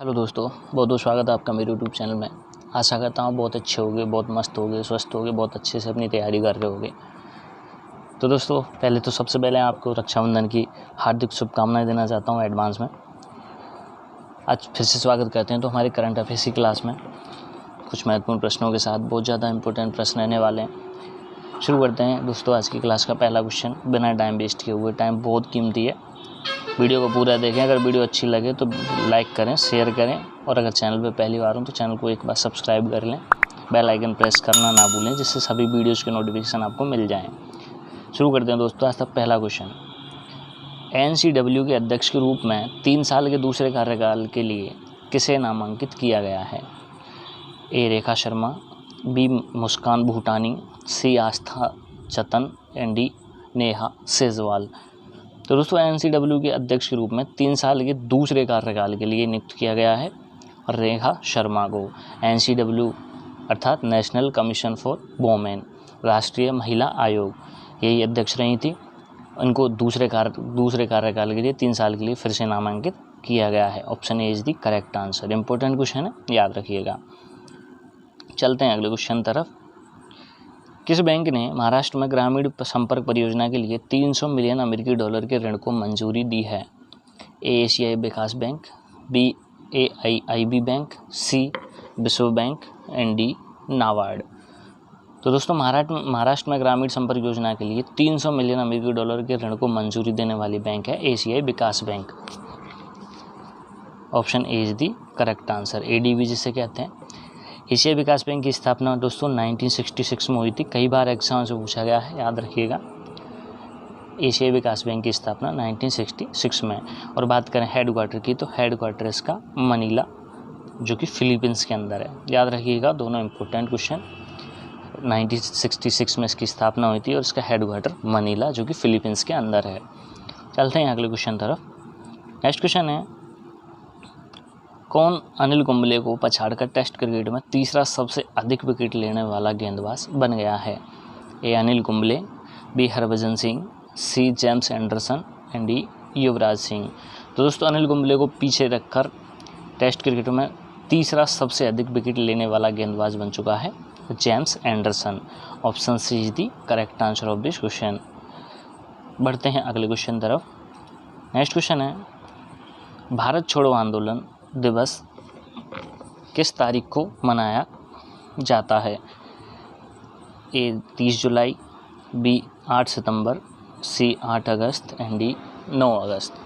Hello दोस्तों, बहुत बहुत स्वागत है आपका मेरे यूट्यूब चैनल में। आशा करता हूँ बहुत अच्छे होगे, बहुत मस्त होगे, स्वस्थ होगे, बहुत अच्छे से अपनी तैयारी कर रहे होगे। तो दोस्तों, पहले तो सबसे पहले आपको रक्षाबंधन की हार्दिक शुभकामनाएं देना चाहता हूँ एडवांस में। आज फिर से स्वागत करते हैं तो हमारे करंट अफेयर्स की क्लास में कुछ महत्वपूर्ण प्रश्नों के साथ बहुत ज़्यादा इंपॉर्टेंट प्रश्न रहने वाले हैं। शुरू करते हैं दोस्तों आज की क्लास का पहला क्वेश्चन बिना टाइम वेस्ट किए हुए। टाइम बहुत कीमती है, वीडियो को पूरा देखें। अगर वीडियो अच्छी लगे तो लाइक करें, शेयर करें, और अगर चैनल पे पहली बार हो तो चैनल को एक बार सब्सक्राइब कर लें, बेल आइकन प्रेस करना ना भूलें, जिससे सभी वीडियोज़ के नोटिफिकेशन आपको मिल जाएं। शुरू करते हैं दोस्तों आज तक पहला क्वेश्चन। NCW के अध्यक्ष के रूप में 3 साल के दूसरे कार्यकाल के लिए किसे नामांकित किया गया है? A. Rekha Sharma, B. Muskan Bhutani, C. Aastha Chatan and D. Neha Sejwal. तो दोस्तों NCW के अध्यक्ष के रूप में 3 साल के दूसरे कार्यकाल के लिए नियुक्त किया गया है रेखा शर्मा को। NCW अर्थात नेशनल कमीशन फॉर वोमेन, राष्ट्रीय महिला आयोग, यही अध्यक्ष रही थी। उनको दूसरे कार्यकाल के लिए 3 साल के लिए फिर से नामांकित किया गया है। Option A is the correct answer. Important question है, याद रखिएगा। चलते हैं अगले क्वेश्चन तरफ। किस बैंक ने महाराष्ट्र में ग्रामीण संपर्क परियोजना के लिए 300 मिलियन अमेरिकी डॉलर के ऋण को मंजूरी दी है? A. एशियाई विकास bank, B. AIIB bank, C. विश्व बैंक एंड D. नाबार्ड। तो दोस्तों महाराष्ट्र में ग्रामीण संपर्क योजना के लिए 300 मिलियन अमेरिकी डॉलर के ऋण को मंजूरी देने वाली बैंक है एशियाई विकास bank. Option A is the correct answer. ADB जिसे कहते हैं। एशियाई विकास बैंक की स्थापना दोस्तों 1966 में हुई थी। कई बार एग्जाम से पूछा गया है, याद रखिएगा। एशियाई विकास बैंक की स्थापना 1966 में। और बात करें हेडक्वार्टर की, तो हेडक्वार्टर इसका मनीला, जो कि फिलीपींस के अंदर है। याद रखिएगा, दोनों इंपॉर्टेंट क्वेश्चन। 1966 में इसकी स्थापना हुई थी और इसका हेडक्वार्टर मनीला, जो कि फिलीपींस के अंदर है। चलते हैं अगले क्वेश्चन तरफ। नेक्स्ट क्वेश्चन है, कौन अनिल कुंबले को पछाड़कर टेस्ट क्रिकेट में तीसरा सबसे अधिक विकेट लेने वाला गेंदबाज बन गया है? A. Anil Kumble, B. Harbhajan Singh, C. James Anderson and D. Yuvraj Singh. तो दोस्तों अनिल कुंबले को पीछे रखकर टेस्ट क्रिकेट में तीसरा सबसे अधिक विकेट लेने वाला गेंदबाज बन चुका है James Anderson. Option C is the correct answer of this question. बढ़ते हैं अगले क्वेश्चन तरफ। नेक्स्ट क्वेश्चन है, भारत छोड़ो आंदोलन दिवस किस तारीख को मनाया जाता है? A. 30 July, B. 8 September, C. 8 August and D. 9 अगस्त।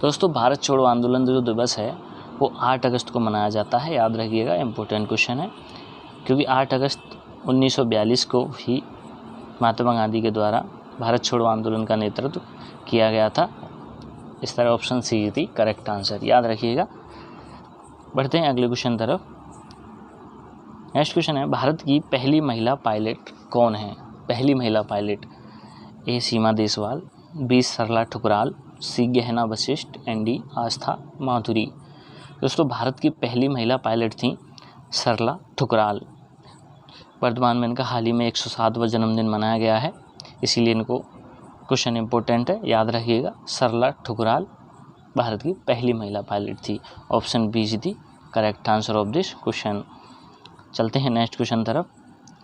दोस्तों भारत छोड़ो आंदोलन जो दिवस है वो 8 अगस्त को मनाया जाता है। याद रखिएगा, इंपॉर्टेंट क्वेश्चन है, क्योंकि 8 अगस्त 1942 को ही महात्मा गांधी के द्वारा भारत छोड़ो आंदोलन का नेतृत्व किया गया था। इस तरह ऑप्शन सी थी करेक्ट आंसर, याद रखिएगा। बढ़ते हैं अगले क्वेश्चन तरफ। नेक्स्ट क्वेश्चन है, भारत की पहली महिला पायलट कौन है? पहली महिला pilot A. Seema Deswal, B. Sarla Thukral, C. Gehna Vashishtha and D. Aastha Madhuri. दोस्तों भारत की पहली महिला पायलट थी सरला ठुकराल। वर्तमान में इनका हाल ही में 107वां जन्मदिन मनाया गया है, इसीलिए इनको क्वेश्चन इंपॉर्टेंट है, याद रखिएगा। सरला ठुकराल भारत की पहली महिला पायलट थी। Option B is the correct answer of this question. चलते हैं नेक्स्ट क्वेश्चन तरफ।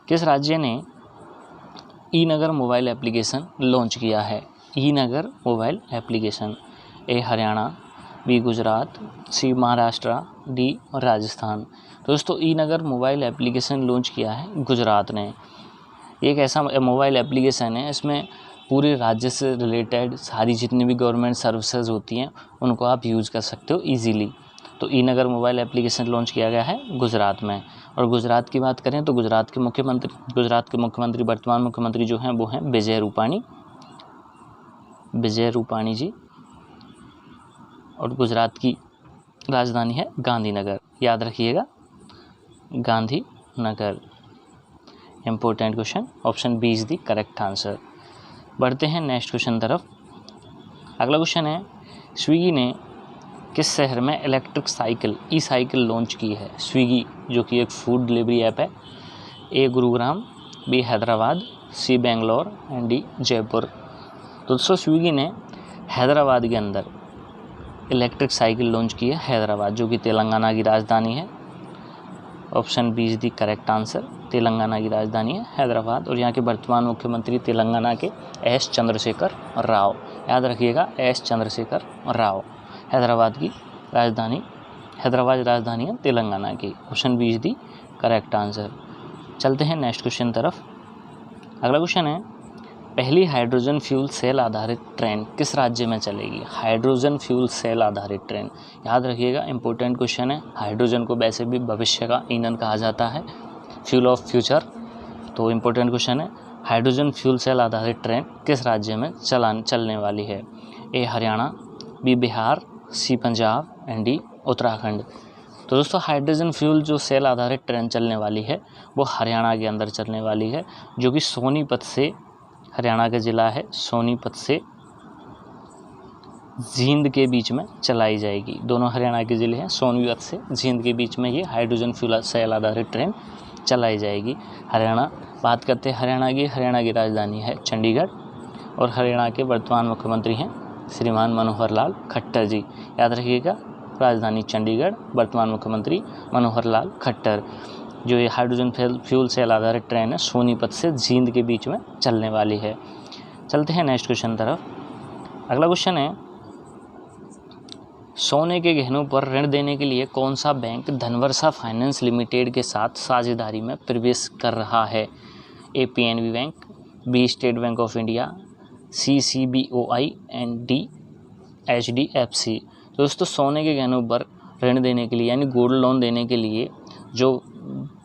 किस राज्य ने e Nagar mobile application launch किया है? E Nagar mobile application. A. Haryana, B. Gujarat, C. Maharashtra, D. Rajasthan. दोस्तों e Nagar mobile application launch किया है गुजरात ने। एक ऐसा मोबाइल एप्लीकेशन है, इसमें पूरे राज्य से रिलेटेड सारी जितनी भी गवर्नमेंट सर्विसेज होती हैं उनको आप यूज़ कर सकते हो इजीली। तो ई नगर मोबाइल एप्लीकेशन लॉन्च किया गया है गुजरात में। और गुजरात की बात करें तो गुजरात के मुख्यमंत्री वर्तमान मुख्यमंत्री जो हैं वो हैं विजय रूपाणी जी। और गुजरात की राजधानी है गांधीनगर, याद रखिएगा, Gandhinagar. Important question, option B is the correct answer. बढ़ते हैं नेक्स्ट क्वेश्चन तरफ। अगला क्वेश्चन है, स्विगी ने किस शहर में इलेक्ट्रिक साइकिल ई साइकिल लॉन्च की है? स्विगी जो कि एक फूड डिलीवरी ऐप है। A. Gurugram, B. Hyderabad, C. Bangalore and D. Jaipur. दोस्तों स्विगी ने हैदराबाद के अंदर इलेक्ट्रिक साइकिल लॉन्च की है? हैदराबाद, जो कि तेलंगाना की राजधानी है। Option B is the correct answer. Telangana की राजधानी है हैदराबाद। और यहाँ के वर्तमान मुख्यमंत्री तेलंगाना के एस चंद्रशेखर राव। याद रखिएगा, एस चंद्रशेखर राव। हैदराबाद की राजधानी, हैदराबाद राजधानी है तेलंगाना की। Option B is the correct answer. चलते हैं नेक्स्ट क्वेश्चन तरफ। अगला क्वेश्चन है, पहली हाइड्रोजन फ्यूल सेल आधारित ट्रेन किस राज्य में चलेगी? हाइड्रोजन फ्यूल सेल आधारित ट्रेन, याद रखिएगा, इंपॉर्टेंट क्वेश्चन है। हाइड्रोजन को वैसे भी भविष्य का ईंधन कहा जाता है, फ्यूल ऑफ फ्यूचर, तो इंपॉर्टेंट क्वेश्चन है। हाइड्रोजन फ्यूल सेल आधारित ट्रेन किस राज्य में चलने वाली है? A Haryana, B Bihar, C Punjab and D Uttarakhand. तो दोस्तों हाइड्रोजन फ्यूल जो सेल आधारित ट्रेन चलने वाली है वो हरियाणा के अंदर चलने वाली है, जो कि सोनीपत से, हरियाणा का ज़िला है सोनीपत से जींद के बीच में चलाई जाएगी। दोनों हरियाणा के ज़िले हैं, सोनीपत से जींद के बीच में ये हाइड्रोजन फ्यूल सेल आधारित ट्रेन चलाई जाएगी। हरियाणा, बात करते हैं हरियाणा की राजधानी है चंडीगढ़ और हरियाणा के वर्तमान मुख्यमंत्री हैं श्रीमान मनोहर लाल खट्टर जी। याद रखिएगा, राजधानी चंडीगढ़, वर्तमान मुख्यमंत्री मनोहर लाल खट्टर। जो ये हाइड्रोजन फ्यूल सेल आधारित ट्रेन है सोनीपत से जींद के बीच में चलने वाली है। चलते हैं नेक्स्ट क्वेश्चन तरफ। अगला क्वेश्चन है, सोने के गहनों पर ऋण देने के लिए कौन सा बैंक धनवर्षा फाइनेंस लिमिटेड के साथ साझेदारी में प्रवेश कर रहा है? A PNB bank, B state bank of India, C CBOI and D HDFC. दोस्तों सोने के गहनों पर ऋण देने के लिए यानी गोल्ड लोन देने के लिए जो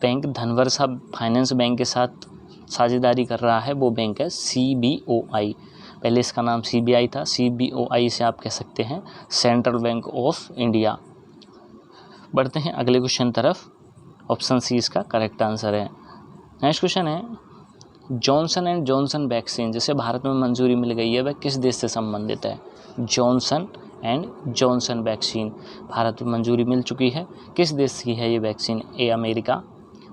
बैंक धनवर्षा फाइनेंस बैंक के साथ साझेदारी कर रहा है वो बैंक है सीबीओआई। पहले इसका नाम सीबीआई था, सीबीओआई से आप कह सकते हैं सेंट्रल बैंक ऑफ इंडिया। बढ़ते हैं अगले क्वेश्चन तरफ। ऑप्शन सी इसका करेक्ट आंसर है। नेक्स्ट क्वेश्चन है, जॉनसन एंड जॉनसन वैक्सीन जिसे भारत में मंजूरी मिल गई है वह किस देश से संबंधित है? Johnson and Johnson vaccine Bharat में मंजूरी मिल चुकी है। किस देश की है ये वैक्सीन? ए अमेरिका,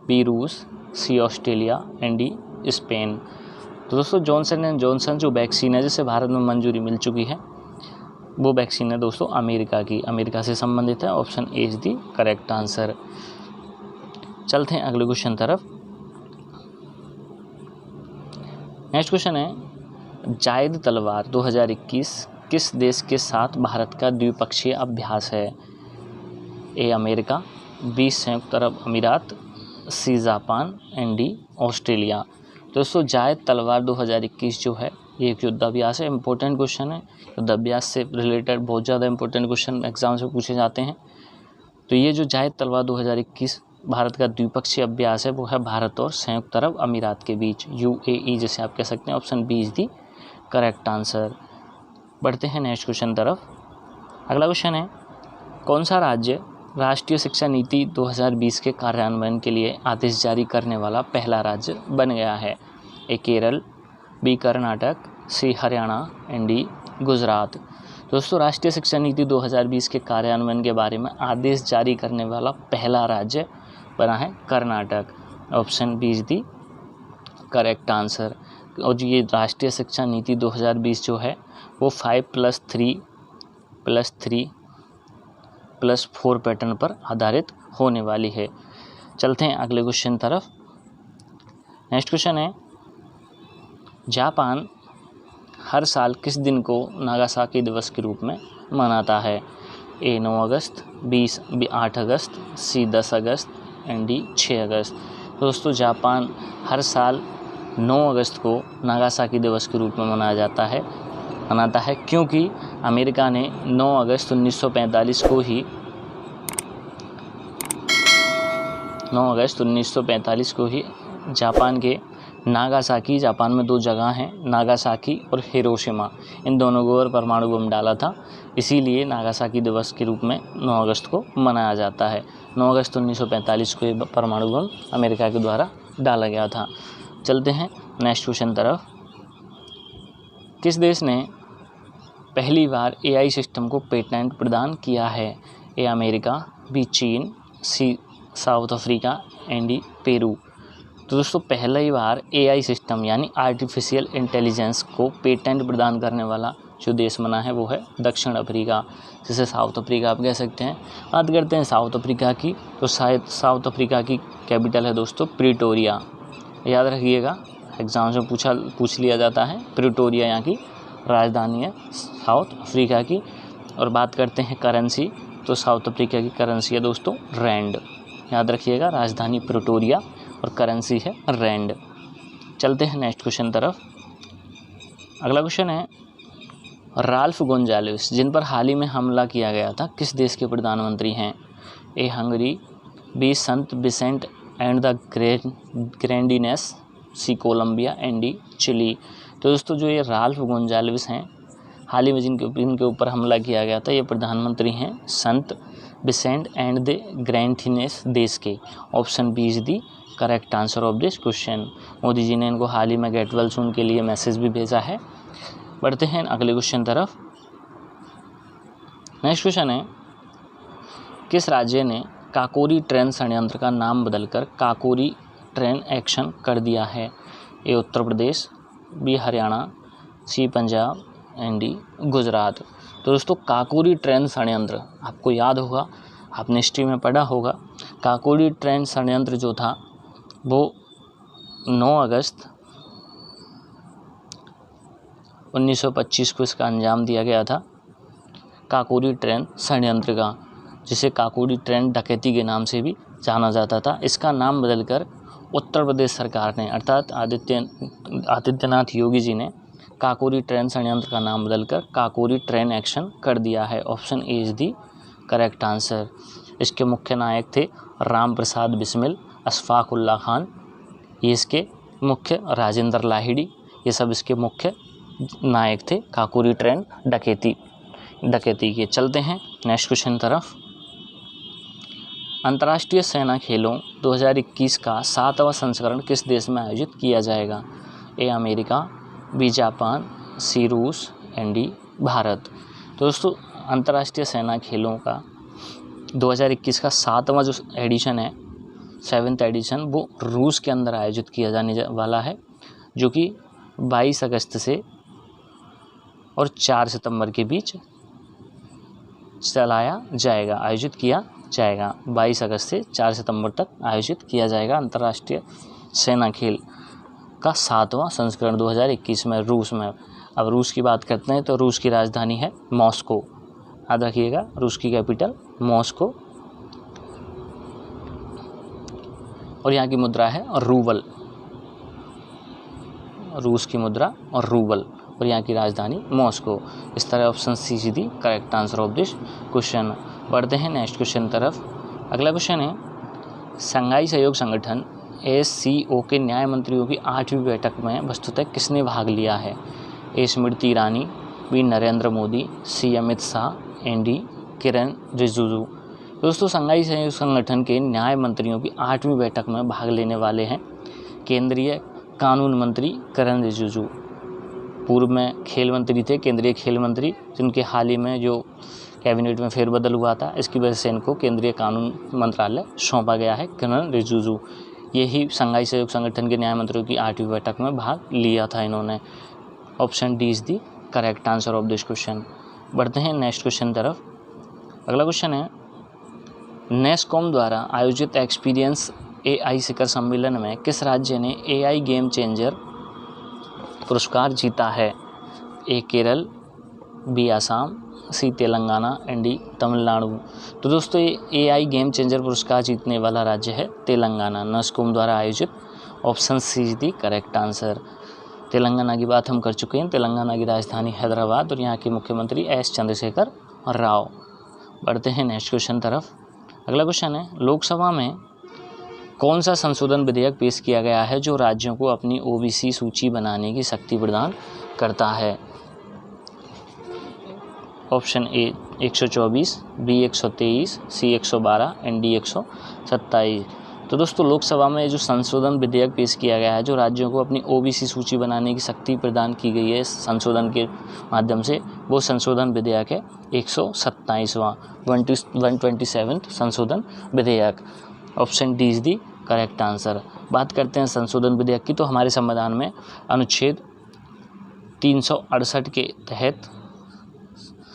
बी रूस, सी ऑस्ट्रेलिया एंड डी स्पेन। तो दोस्तों जॉनसन एंड जॉनसन जो वैक्सीन है जिसे भारत में मंजूरी मिल चुकी है वो वैक्सीन है दोस्तों अमेरिका की, अमेरिका से संबंधित है। Option A is the correct answer. चलते हैं अगले क्वेश्चन तरफ। नेक्स्ट क्वेश्चन है, जायद तलवार 2021 किस देश के साथ भारत का द्विपक्षीय अभ्यास है? ए अमेरिका, बी संयुक्त अरब अमीरात, C Japan and D Australia. दोस्तों जायद तलवार 2021 जो है ये एक युद्धाभ्यास है। इंपॉर्टेंट क्वेश्चन है, युद्धाभ्यास से रिलेटेड बहुत ज़्यादा इंपॉर्टेंट क्वेश्चन एग्जाम से पूछे जाते हैं। तो ये जो जायद तलवार 2021 भारत का द्विपक्षीय अभ्यास है वो है भारत और संयुक्त अरब अमीरात के बीच, यूएई जिसे आप कह सकते हैं। Option B is the correct answer. बढ़ते हैं नेक्स्ट क्वेश्चन तरफ। अगला क्वेश्चन है, कौन सा राज्य राष्ट्रीय शिक्षा नीति 2020 के कार्यान्वयन के लिए आदेश जारी करने वाला पहला राज्य बन गया है? A Kerala, B Karnataka, C Haryana and D Gujarat. दोस्तों राष्ट्रीय शिक्षा नीति 2020 के कार्यान्वयन के बारे में आदेश जारी करने वाला पहला राज्य बना है Karnataka. Option B is the correct answer. और जो ये राष्ट्रीय शिक्षा नीति 2020 जो है वो 5+3+4 पैटर्न पर आधारित होने वाली है। चलते हैं अगले क्वेश्चन तरफ। नेक्स्ट क्वेश्चन है, जापान हर साल किस दिन को नागासाकी दिवस के रूप में मनाता है? ए 9 अगस्त, बी 8 अगस्त, सी 10 अगस्त एंड डी 6 अगस्त। दोस्तों जापान हर साल 9 अगस्त को नागासाकी दिवस के रूप में मनाता है क्योंकि अमेरिका ने 9 अगस्त 1945 को ही जापान के नागासाकी, जापान में 2 जगह हैं नागासाकी और हिरोशिमा, इन दोनों को परमाणु बम डाला था, इसीलिए नागासाकी दिवस के रूप में 9 अगस्त को मनाया जाता है। 9 अगस्त 1945 को ये परमाणु बम अमेरिका के द्वारा डाला गया था। चलते हैं नेक्स्ट क्वेश्चन तरफ। किस देश ने पहली बार एआई सिस्टम को पेटेंट प्रदान किया है? ए अमेरिका, बी चीन, C South Africa and D Peru. तो दोस्तों पहली बार एआई सिस्टम यानी आर्टिफिशियल इंटेलिजेंस को पेटेंट प्रदान करने वाला जो देश बना है वो है दक्षिण अफ्रीका, जिसे साउथ अफ्रीका आप कह सकते हैं। बात करते हैं साउथ अफ्रीका की, तो शायद साउथ अफ्रीका की कैपिटल है दोस्तों प्रिटोरिया। याद रखिएगा, एग्जाम में पूछ लिया जाता है। प्रिटोरिया यहाँ की राजधानी है साउथ अफ्रीका की। और बात करते हैं करेंसी, तो साउथ अफ्रीका की करेंसी है दोस्तों रैंड। याद रखिएगा, राजधानी प्रिटोरिया और करेंसी है रैंड। चलते हैं नेक्स्ट क्वेश्चन तरफ। अगला क्वेश्चन है, राल्फ गोंजाल्विस जिन पर हाल ही में हमला किया गया था किस देश के प्रधानमंत्री हैं? ए Hungary, B Saint Vincent and the Grenadines, C Colombia and D Chile. तो दोस्तों जो ये राल्फ गोंजाल्विस हैं, हाल ही में जिनके ऊपर हमला किया गया था, ये प्रधानमंत्री हैं संत विसेंट एंड द ग्रेंडिनेस देश के। Option B is the correct answer of this question. Modi ji ने इनको हाल ही में गेट वेल सून के लिए मैसेज भी भेजा है। बढ़ते हैं अगले क्वेश्चन तरफ। नेक्स्ट क्वेश्चन है, किस राज्य ने काकोरी ट्रेन षड्यंत्र का नाम बदलकर काकोरी ट्रेन एक्शन कर दिया है? A Uttar Pradesh, B Haryana, C Punjab and D Gujarat. तो दोस्तों काकोरी ट्रेन षड्यंत्र आपको याद होगा, आपने हिस्ट्री में पढ़ा होगा। काकोरी ट्रेन षड्यंत्र जो था वो 9 अगस्त 1925 को इसका अंजाम दिया गया था, काकोरी ट्रेन षड्यंत्र का, जिसे काकोरी ट्रेन डकैती के नाम से भी जाना जाता था। इसका नाम बदलकर उत्तर प्रदेश सरकार ने अर्थात आदित्यनाथ योगी जी ने काकोरी ट्रेन षड्यंत्र का नाम बदलकर काकोरी ट्रेन एक्शन कर दिया है। Option A is the correct answer. इसके मुख्य नायक थे राम प्रसाद बिस्मिल, अशफाक उल्ला खान, ये इसके मुख्य राजेंद्र लाहिड़ी, ये सब इसके मुख्य नायक थे काकोरी ट्रेन डकैती के। चलते हैं नेक्स्ट क्वेश्चन तरफ। अंतर्राष्ट्रीय सेना खेलों 2021 का 7वां संस्करण किस देश में आयोजित किया जाएगा? ए अमेरिका, बी जापान, सी रूस एंड डी भारत। तो दोस्तों अंतर्राष्ट्रीय सेना खेलों का 2021 का 7वां जो एडिशन है, 7th एडिशन, वो रूस के अंदर आयोजित किया जाने वाला है, जो कि 22 अगस्त से और 4 सितंबर के बीच आयोजित किया जाएगा। 22 अगस्त से 4 सितंबर तक आयोजित किया जाएगा अंतर्राष्ट्रीय सेना खेल का 7वां संस्करण 2021 में रूस में। अब रूस की बात करते हैं तो रूस की राजधानी है मॉस्को। याद रखिएगा, रूस की कैपिटल मॉस्को, और यहाँ की मुद्रा है रूबल। रूस की मुद्रा और रूबल, और यहाँ की राजधानी मॉस्को। इस तरह option C is the correct answer of this question. बढ़ते हैं नेक्स्ट क्वेश्चन तरफ। अगला क्वेश्चन है, शंघाई सहयोग संगठन SCO के न्याय मंत्रियों की 8वीं बैठक में वस्तुतः किसने भाग लिया है? A Smriti Irani, B Narendra Modi, C Amit Shah and D Kiren Rijiju. दोस्तों शंघाई सहयोग संगठन के न्याय मंत्रियों की 8वीं बैठक में भाग लेने वाले हैं केंद्रीय कानून मंत्री किरण रिजिजू। पूर्व में खेल मंत्री थे, केंद्रीय खेल मंत्री, जिनके हाल ही में जो कैबिनेट में फेरबदल हुआ था, इसकी वजह से इनको केंद्रीय कानून मंत्रालय सौंपा गया है। किरण रिजिजू यही शंघाई सहयोग संगठन के न्याय मंत्रियों की 8वीं बैठक में भाग लिया था इन्होंने। Option D is the correct answer of this question. बढ़ते हैं नेक्स्ट क्वेश्चन तरफ। अगला क्वेश्चन है, नेस्कॉम द्वारा आयोजित एक्सपीरियंस AI शिखर सम्मेलन में किस राज्य ने AI गेम चेंजर पुरस्कार जीता है? A Kerala, B Assam, C Telangana and D Tamil Nadu. तो दोस्तों ये AI गेम चेंजर पुरस्कार जीतने वाला राज्य है तेलंगाना, नेस्कॉम द्वारा आयोजित। Option C is the correct answer. Telangana की बात हम कर चुके हैं। तेलंगाना की राजधानी हैदराबाद और यहाँ के मुख्यमंत्री S चंद्रशेखर राव। बढ़ते हैं नेक्स्ट क्वेश्चन तरफ। अगला क्वेश्चन है, लोकसभा में कौन सा संशोधन विधेयक पेश किया गया है जो राज्यों को अपनी OBC सूची बनाने की शक्ति प्रदान करता है? Option A 124, B 123, C 112 and D 127। तो दोस्तों लोकसभा में जो संशोधन विधेयक पेश किया गया है जो राज्यों को अपनी OBC सूची बनाने की शक्ति प्रदान की गई है संशोधन के माध्यम से, वो संशोधन विधेयक है 127वां 127th संशोधन विधेयक। Option D is the correct answer. बात करते हैं संशोधन विधेयक की, तो हमारे संविधान में अनुच्छेद 368 के तहत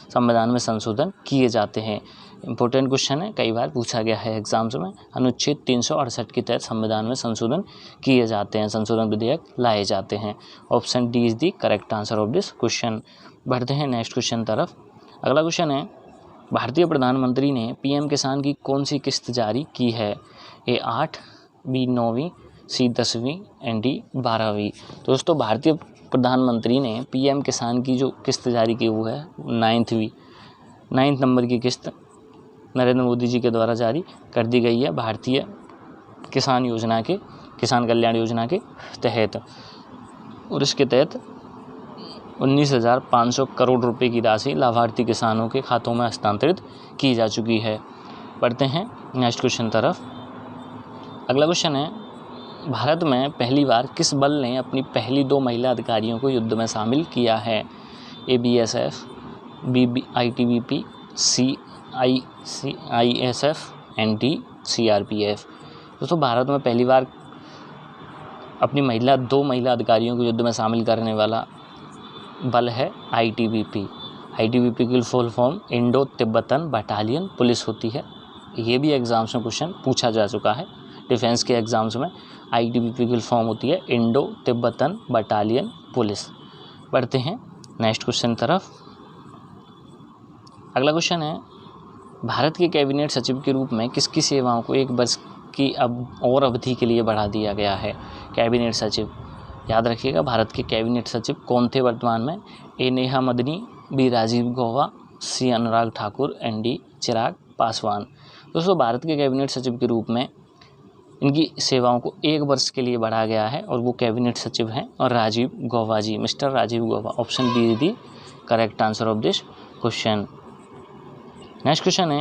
संविधान में संशोधन किए जाते हैं। इंपॉर्टेंट क्वेश्चन है, कई बार पूछा गया है एग्जाम्स में। अनुच्छेद 368 के तहत संविधान में संशोधन किए जाते हैं, संशोधन विधेयक लाए जाते हैं। Option D is the correct answer of this question. बढ़ते हैं नेक्स्ट क्वेश्चन तरफ। अगला क्वेश्चन है, भारतीय प्रधानमंत्री ने पीएम किसान की कौन सी किस्त जारी की है? ए 8, बी 9वीं, सी 10वीं एंड डी 12वीं। दोस्तों भारतीय प्रधानमंत्री ने पीएम किसान की जो किस्त जारी की वो है 9th नंबर की किस्त नरेंद्र मोदी जी के द्वारा जारी कर दी गई है भारतीय किसान कल्याण योजना के तहत। और इसके तहत 19,500 करोड़ रुपए की राशि लाभार्थी किसानों के खातों में हस्तांतरित की जा चुकी है। पढ़ते हैं नेक्स्ट क्वेश्चन तरफ। अगला क्वेश्चन है, भारत में पहली बार किस बल ने अपनी पहली 2 महिला अधिकारियों को युद्ध में शामिल किया है? A BSF, B ITBP, C ISF and D CRPF। दोस्तों भारत में पहली बार अपनी 2 महिला अधिकारियों को युद्ध में शामिल करने वाला बल है ITBP। ITBP की full form Indo Tibetan battalion police होती है। ये भी एग्जाम्स में क्वेश्चन पूछा जा चुका है, डिफेंस के एग्जाम्स में। ITBP की फॉर्म होती है इंडो तिब्बतन बटालियन पुलिस। बढ़ते हैं नेक्स्ट क्वेश्चन तरफ। अगला क्वेश्चन है, भारत के कैबिनेट सचिव के रूप में किसकी सेवाओं को 1 वर्ष की और अवधि के लिए बढ़ा दिया गया है? कैबिनेट सचिव, याद रखिएगा भारत के कैबिनेट सचिव कौन थे वर्तमान में? A Neha Madani, B Rajiv Gauba, C Anurag Thakur and D Chirag Paswan. दोस्तों भारत के कैबिनेट सचिव के रूप में इनकी सेवाओं को 1 वर्ष के लिए बढ़ाया गया है और वो कैबिनेट सचिव हैं और Rajiv Gauba ji, mister Rajiv Gauba. Option B is the correct answer of this question. Next question है,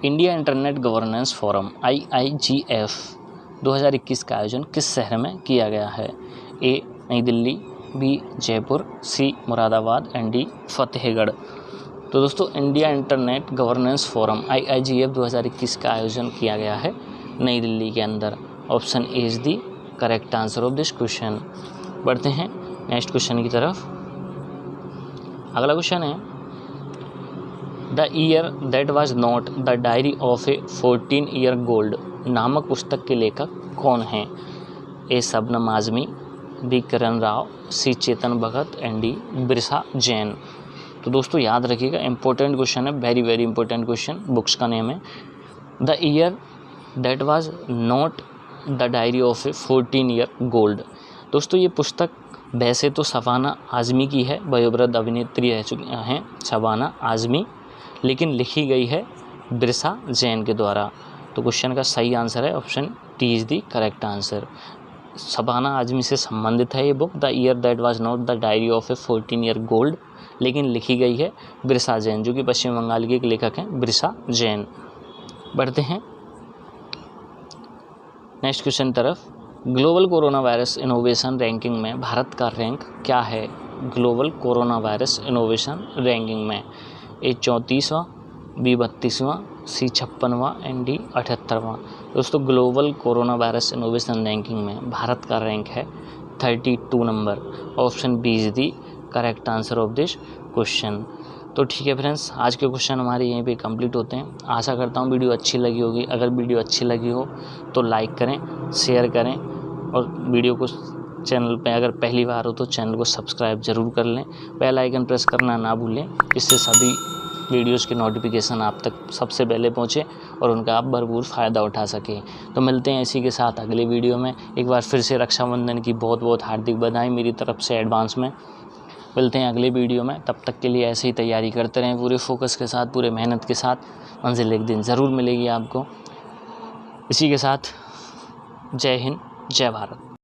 India internet governance forum IIGF 2021 का आयोजन किस शहर में किया गया है? A New Delhi, B Jaipur, C Moradabad and D Fatehgarh. तो दोस्तों India internet governance forum IIGF 2021 का आयोजन किया गया है नई दिल्ली के अंदर। Option A is the correct answer of this question. बढ़ते हैं नेक्स्ट क्वेश्चन की तरफ। अगला क्वेश्चन है, the year that was not the diary of a 14-year-old नामक पुस्तक के लेखक कौन हैं? A Shabnam Azmi, B Kiran Rao, C Chetan Bhagat and D Birsa Jain. तो दोस्तों याद रखिएगा, इंपॉर्टेंट क्वेश्चन है, very very important question. Books का नेम है the year that was not the diary of a 14-year-old। दोस्तों ये पुस्तक वैसे तो शबाना आज़मी की है, वयोवृद्ध अभिनेत्री रह चुकी हैं शबाना आज़मी, लेकिन लिखी गई है बिरसा जैन के द्वारा। तो क्वेश्चन का सही आंसर है option D is the correct answer. Shabana Azmi से संबंधित है ये book, the year that was not the diary of a 14-year-old, लेकिन लिखी गई है बिरसा जैन, जो कि पश्चिम बंगाल के एक लेखक हैं बिरसा जैन। बढ़ते हैं नेक्स्ट क्वेश्चन तरफ। Global corona virus innovation ranking में भारत का रैंक क्या है? Global corona virus innovation ranking में ए 34वां, बी 32वां, सी 56वां एंड डी 78वां। दोस्तों global corona virus innovation ranking में भारत का रैंक है 32 number. Option B is the correct answer of this question. तो ठीक है फ्रेंड्स, आज के क्वेश्चन हमारे यहीं पे कंप्लीट होते हैं। आशा करता हूँ वीडियो अच्छी लगी होगी। अगर वीडियो अच्छी लगी हो तो लाइक करें, शेयर करें और वीडियो को चैनल पे अगर पहली बार हो तो चैनल को सब्सक्राइब ज़रूर कर लें। बेल आइकन प्रेस करना ना भूलें, इससे सभी वीडियोस के नोटिफिकेशन आप तक सबसे पहले पहुँचे और उनका आप भरपूर फ़ायदा उठा सकें। तो मिलते हैं इसी के साथ अगले वीडियो में। एक बार फिर से रक्षाबंधन की बहुत बहुत हार्दिक बधाई मेरी तरफ से एडवांस में। मिलते हैं अगले वीडियो में, तब तक के लिए ऐसे ही तैयारी करते रहें पूरे फोकस के साथ, पूरे मेहनत के साथ। मंजिल एक दिन ज़रूर मिलेगी आपको। इसी के साथ जय हिंद, जय भारत।